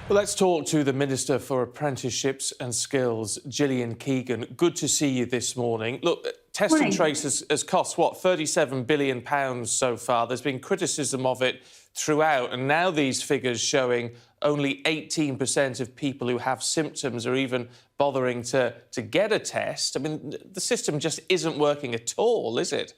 Well, let's talk to the Minister for Apprenticeships and Skills, Gillian Keegan. Good to see you this morning. Look, Test and Trace has cost, what, £37 billion so far. There's been criticism of it throughout, and now these figures showing only 18% of people who have symptoms are even bothering to get a test. I mean, the system just isn't working at all, is it?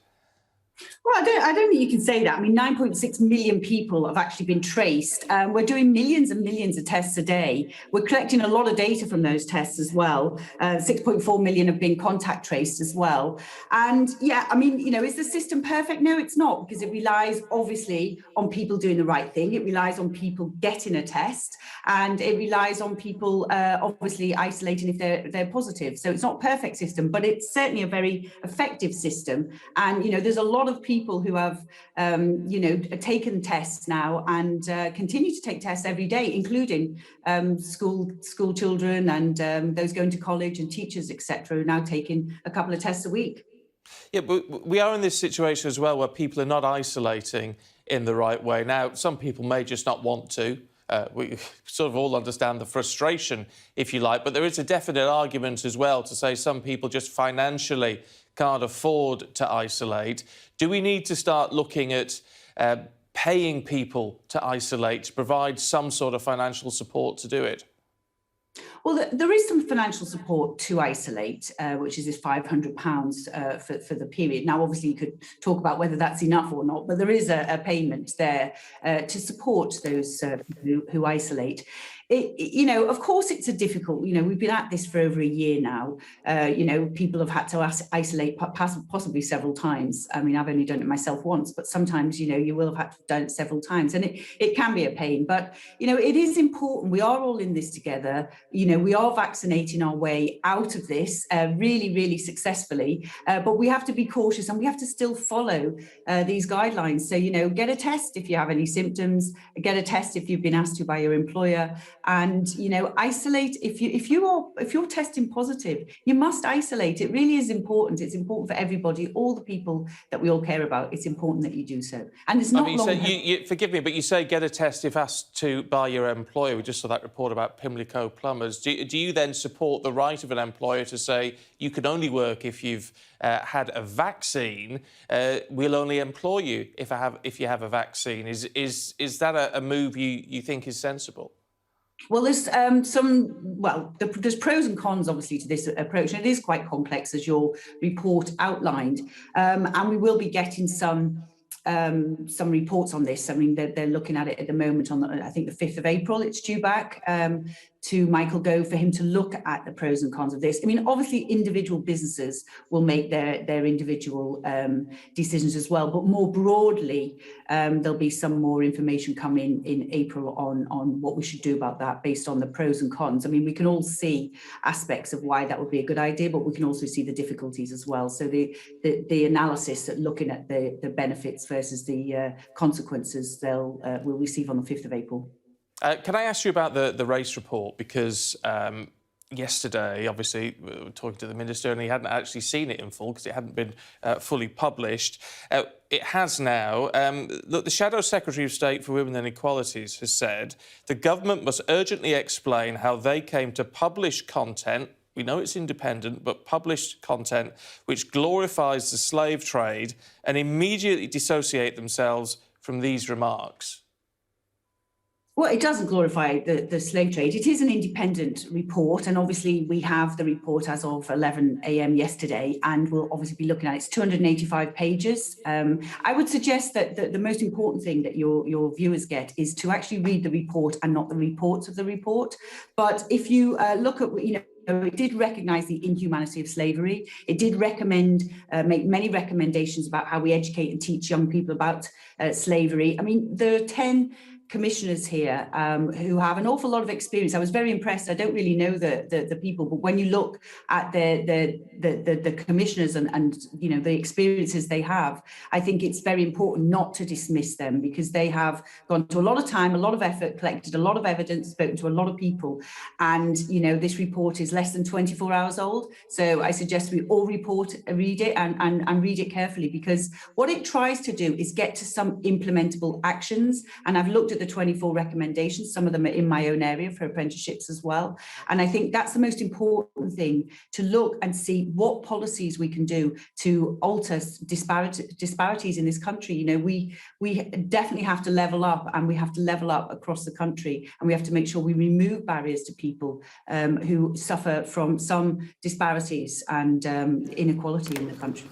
Well, I don't think you can say that. I mean, 9.6 million people have actually been traced. We're doing millions and millions of tests a day. We're collecting a lot of data from those tests as well. 6.4 million have been contact traced as well. And yeah, I mean, is the system perfect? No, it's not, because it relies obviously on people doing the right thing. It relies on people getting a test, and it relies on people obviously isolating if they're positive. So it's not a perfect system, but it's certainly a very effective system. And, there's a lot of people who have, taken tests now and continue to take tests every day, including school children and those going to college and teachers, etc., who are now taking a couple of tests a week. Yeah, but we are in this situation as well where people are not isolating in the right way. Now, some people may just not want to. We sort of all understand the frustration, if you like, but there is a definite argument as well to say some people just financially can't afford to isolate. Do we need to start looking at paying people to isolate, to provide some sort of financial support to do it? Well, there is some financial support to isolate, which is this £500 for the period. Now, obviously, you could talk about whether that's enough or not, but there is a payment there to support those who isolate. Of course, it's a difficult, we've been at this for over a year now. People have had to isolate possibly several times. I mean, I've only done it myself once, but sometimes, you will have had to have done it several times, and it can be a pain. But, it is important. We are all in this together. We are vaccinating our way out of this really, really successfully. But we have to be cautious, and we have to still follow these guidelines. So, get a test if you have any symptoms, get a test if you've been asked to by your employer. And isolate if you're testing positive. You must isolate. It really is important. It's important for everybody, all the people that we all care about. It's important that you do so. And it's not forgive me, but you say get a test if asked to by your employer. We just saw that report about Pimlico plumbers. Do you then support the right of an employer to say you can only work if you've had a vaccine? We'll only employ you if you have a vaccine. Is that a move you think is sensible? Well, there's there's pros and cons, obviously, to this approach, and it is quite complex, as your report outlined. And we will be getting some reports on this. I mean, they're looking at it at the moment on, I think, the 5th of April. It's due back to Michael Gove for him to look at the pros and cons of this. I mean, obviously, individual businesses will make their individual decisions as well. But more broadly, there'll be some more information coming in April on what we should do about that based on the pros and cons. I mean, we can all see aspects of why that would be a good idea, but we can also see the difficulties as well. So the analysis at looking at the benefits versus the consequences we'll receive on the 5th of April. Can I ask you about the race report? Because yesterday, obviously, we were talking to the Minister and he hadn't actually seen it in full because it hadn't been fully published. It has now. Look, the Shadow Secretary of State for Women and Equalities has said the government must urgently explain how they came to publish content, we know it's independent, but published content which glorifies the slave trade, and immediately dissociate themselves from these remarks. Well, it doesn't glorify the slave trade. It is an independent report, and obviously we have the report as of 11 a.m. yesterday, and we'll obviously be looking at it. It's 285 pages. I would suggest that the most important thing that your viewers get is to actually read the report and not the reports of the report. But if you look at, it did recognise the inhumanity of slavery. It did make many recommendations about how we educate and teach young people about slavery. I mean, there are 10 commissioners here who have an awful lot of experience. I was very impressed. I don't really know the people, but when you look at the commissioners and the experiences they have, I think it's very important not to dismiss them, because they have gone to a lot of time, a lot of effort, collected a lot of evidence, spoken to a lot of people, and this report is less than 24 hours old. So I suggest we all read it and read it carefully, because what it tries to do is get to some implementable actions. And I've looked at the 24 recommendations. Some of them are in my own area for apprenticeships as well. And I think that's the most important thing, to look and see what policies we can do to alter disparities in this country. You know, we definitely have to level up, and we have to level up across the country, and we have to make sure we remove barriers to people who suffer from some disparities and inequality in the country.